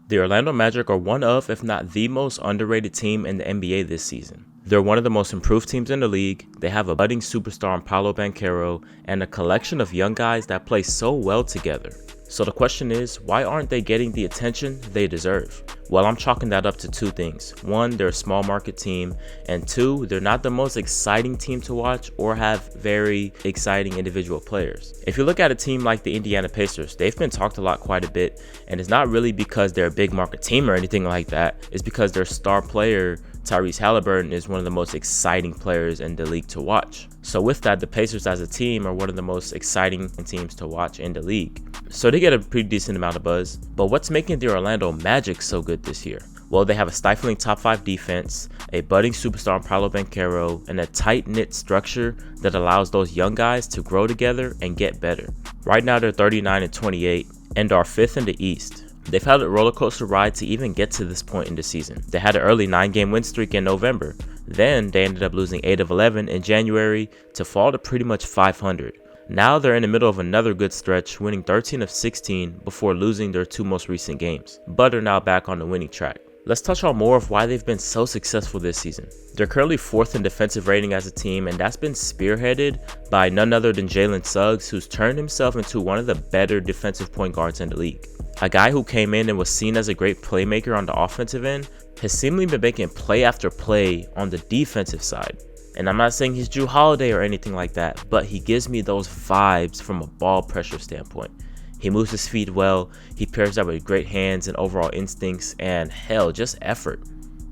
The Orlando Magic are one of, if not the most underrated team in the NBA this season. They're one of the most improved teams in the league. They have a budding superstar in Paolo Banchero and a collection of young guys that play so well together. So the question is, why aren't they getting the attention they deserve? Well, I'm chalking that up to two things. One, they're a small market team, and two, they're not the most exciting team to watch or have very exciting individual players. If you look at a team like the Indiana Pacers, they've been talked a lot quite a bit, and it's not really because they're a big market team or anything like that. It's because their star player, Tyrese Halliburton, is one of the most exciting players in the league to watch. So with that, the Pacers as a team are one of the most exciting teams to watch in the league. So they get a pretty decent amount of buzz. But what's making the Orlando Magic so good this year? Well, they have a stifling top 5 defense, a budding superstar in Paolo Banchero, and a tight-knit structure that allows those young guys to grow together and get better. Right now they're 39-28 and are 5th in the East. They've had a roller coaster ride to even get to this point in the season. They had an early 9-game win streak in November. Then they ended up losing 8 of 11 in January to fall to pretty much 500. Now they're in the middle of another good stretch, winning 13 of 16 before losing their 2 most recent games, but are now back on the winning track. Let's touch on more of why they've been so successful this season. They're currently 4th in defensive rating as a team, and that's been spearheaded by none other than Jalen Suggs, who's turned himself into one of the better defensive point guards in the league. A guy who came in and was seen as a great playmaker on the offensive end has seemingly been making play after play on the defensive side. And I'm not saying he's Jrue Holiday or anything like that, but he gives me those vibes from a ball pressure standpoint. He moves his feet well, he pairs that with great hands and overall instincts, and hell, just effort.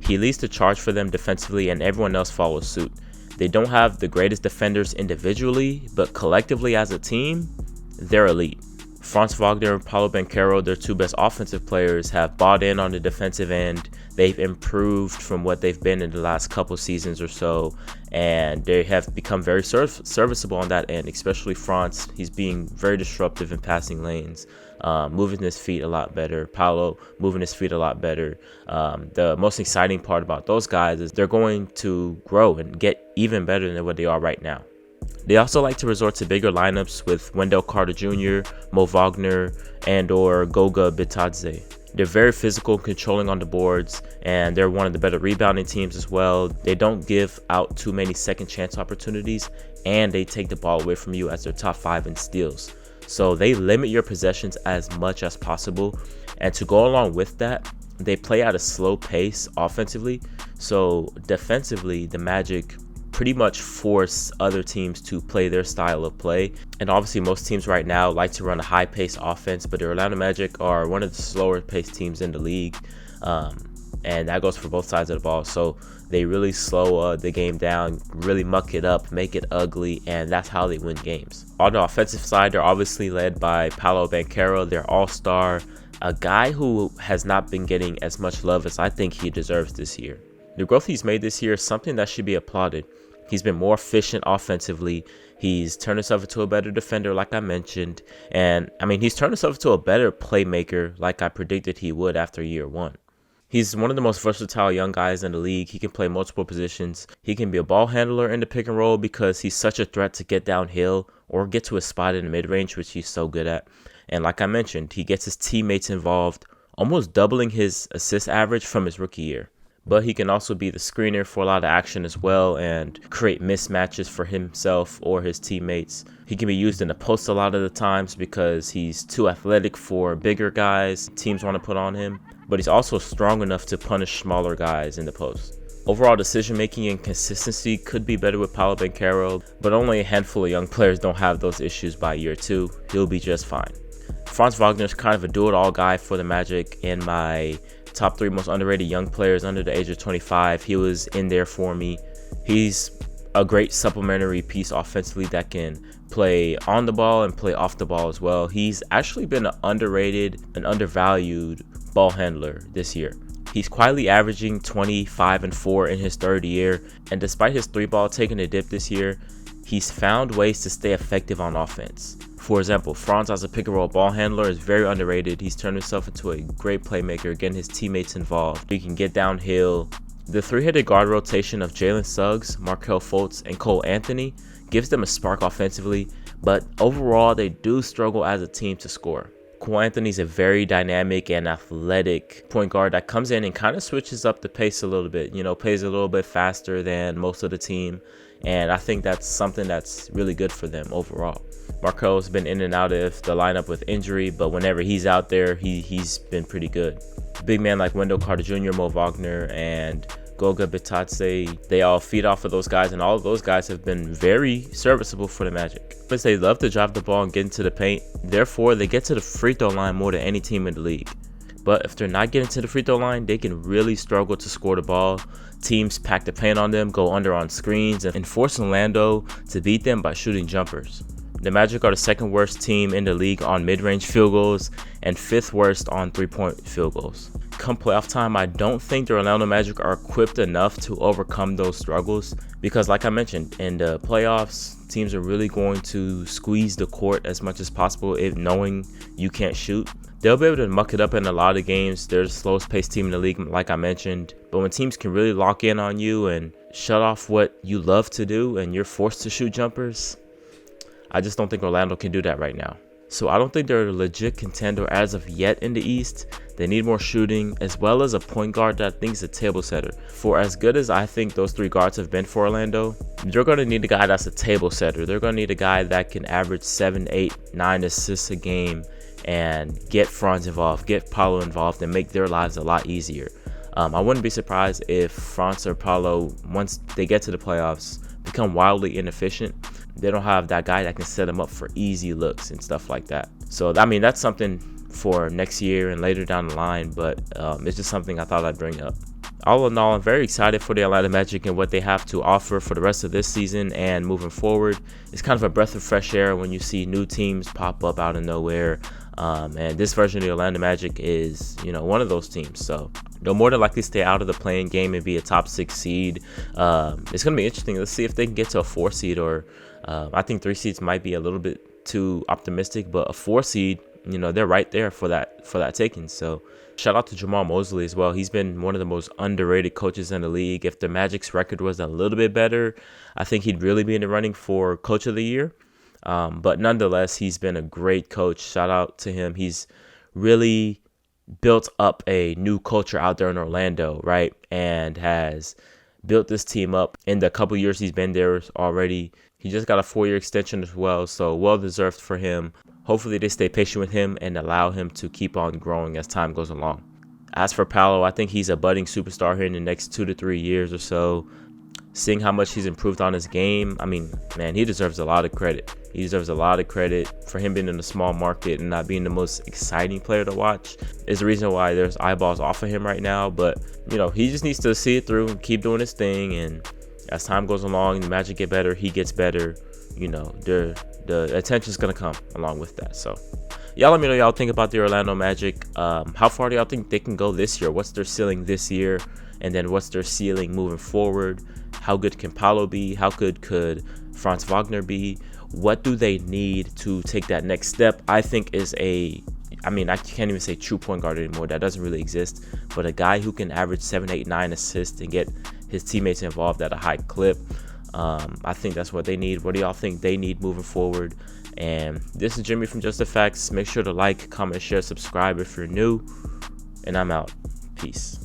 He leads the charge for them defensively, and everyone else follows suit. They don't have the greatest defenders individually, but collectively as a team, they're elite. Franz Wagner and Paolo Banchero, their 2 best offensive players, have bought in on the defensive end. They've improved from what they've been in the last couple seasons or so, and they have become very serviceable on that end, especially Franz. He's being very disruptive in passing lanes, moving his feet a lot better. Paolo moving his feet a lot better. The most exciting part about those guys is they're going to grow and get even better than what they are right now. They also like to resort to bigger lineups with Wendell Carter Jr., Mo Wagner, and or Goga Bitadze. They're very physical, controlling on the boards, and they're one of the better rebounding teams as well. They don't give out too many second chance opportunities, and they take the ball away from you as their top 5 in steals. So they limit your possessions as much as possible, and to go along with that, they play at a slow pace offensively. So defensively, the Magic pretty much force other teams to play their style of play. And obviously most teams right now like to run a high-paced offense, but the Orlando Magic are one of the slower-paced teams in the league, and that goes for both sides of the ball. So they really slow the game down, really muck it up, make it ugly, and that's how they win games. On the offensive side, they're obviously led by Paolo Banchero, their all-star, a guy who has not been getting as much love as I think he deserves this year. The growth he's made this year is something that should be applauded. He's been more efficient offensively. He's turned himself into a better defender, like I mentioned. And, he's turned himself into a better playmaker, like I predicted he would after year 1. He's one of the most versatile young guys in the league. He can play multiple positions. He can be a ball handler in the pick and roll because he's such a threat to get downhill or get to a spot in the mid-range, which he's so good at. And like I mentioned, he gets his teammates involved, almost doubling his assist average from his rookie year. But he can also be the screener for a lot of action as well and create mismatches for himself or his teammates. He can be used in the post a lot of the times because he's too athletic for bigger guys teams want to put on him. But he's also strong enough to punish smaller guys in the post. Overall decision making and consistency could be better with Paolo Banchero, but only a handful of young players don't have those issues by year 2. He'll be just fine. Franz Wagner is kind of a do-it-all guy for the Magic. In my top 3 most underrated young players under the age of 25, he was in there for me. He's a great supplementary piece offensively that can play on the ball and play off the ball as well. He's actually been an underrated and undervalued ball handler this year. He's quietly averaging 25-4 in his 3rd year, and despite his 3-ball taking a dip this year, he's found ways to stay effective on offense. For example, Franz as a pick-and-roll ball handler is very underrated. He's turned himself into a great playmaker, getting his teammates involved. He can get downhill. The 3-headed guard rotation of Jalen Suggs, Markelle Fultz, and Cole Anthony gives them a spark offensively, but overall they do struggle as a team to score. Cole Anthony's a very dynamic and athletic point guard that comes in and kind of switches up the pace a little bit, plays a little bit faster than most of the team. And I think that's something that's really good for them overall. Markel's been in and out of the lineup with injury, but whenever he's out there, he's been pretty good. Big man like Wendell Carter Jr., Mo Wagner, and Goga Bitadze, they all feed off of those guys, and all of those guys have been very serviceable for the Magic. But they love to drive the ball and get into the paint. Therefore, they get to the free throw line more than any team in the league. But if they're not getting to the free throw line, they can really struggle to score the ball. Teams pack the paint on them, go under on screens, and force Orlando to beat them by shooting jumpers. The Magic are the second worst team in the league on mid-range field goals and fifth worst on three-point field goals. Come playoff time, I don't think the Orlando Magic are equipped enough to overcome those struggles because, like I mentioned, in the playoffs, teams are really going to squeeze the court as much as possible if knowing you can't shoot. They'll be able to muck it up in a lot of games. They're the slowest paced team in the league, like I mentioned. But when teams can really lock in on you and shut off what you love to do and you're forced to shoot jumpers, I just don't think Orlando can do that right now. So I don't think they're a legit contender as of yet in the East. They need more shooting as well as a point guard that I think is a table setter. For as good as I think those three guards have been for Orlando, they're going to need a guy that's a table setter. They're going to need a guy that can average 7, 8, 9 assists a game and get Franz involved, get Paolo involved, and make their lives a lot easier. I wouldn't be surprised if Franz or Paolo, once they get to the playoffs, become wildly inefficient. They don't have that guy that can set them up for easy looks and stuff like that. So, I mean, that's something for next year and later down the line, but it's just something I thought I'd bring up. All in all, I'm very excited for the Atlanta Magic and what they have to offer for the rest of this season and moving forward. It's kind of a breath of fresh air when you see new teams pop up out of nowhere. And this version of the Atlanta Magic is, one of those teams. So they'll more than likely stay out of the play-in game and be a top 6 seed. It's going to be interesting. Let's see if they can get to a 4 seed or I think 3 seeds might be a little bit too optimistic, but a 4 seed, they're right there for that taking. So shout out to Jamal Mosley as well. He's been one of the most underrated coaches in the league. If the Magic's record was a little bit better, I think he'd really be in the running for Coach of the Year. But nonetheless, he's been a great coach. Shout out to him. He's really built up a new culture out there in Orlando, right? And has built this team up in the couple years he's been there already. He just got a 4-year extension as well, so well-deserved for him. Hopefully they stay patient with him and allow him to keep on growing as time goes along. As for Paolo, I think he's a budding superstar here in the next 2 to 3 years or so. Seeing how much he's improved on his game, I mean, man, he deserves a lot of credit. He deserves a lot of credit for him being in a small market and not being the most exciting player to watch. Is the reason why there's eyeballs off of him right now. But, he just needs to see it through and keep doing his thing. And as time goes along, the Magic get better, he gets better. The attention's going to come along with that. So, y'all let me know y'all think about the Orlando Magic. How far do y'all think they can go this year? What's their ceiling this year? And then what's their ceiling moving forward? How good can Paolo be? How good could Franz Wagner be? What do they need to take that next step? I think I can't even say true point guard anymore. That doesn't really exist. But a guy who can average 7, 8, 9 assists and get his teammates involved at a high clip. I think that's what they need. What do y'all think they need moving forward? And this is Jimmy from Just the Facts. Make sure to like, comment, share, subscribe if you're new. And I'm out. Peace.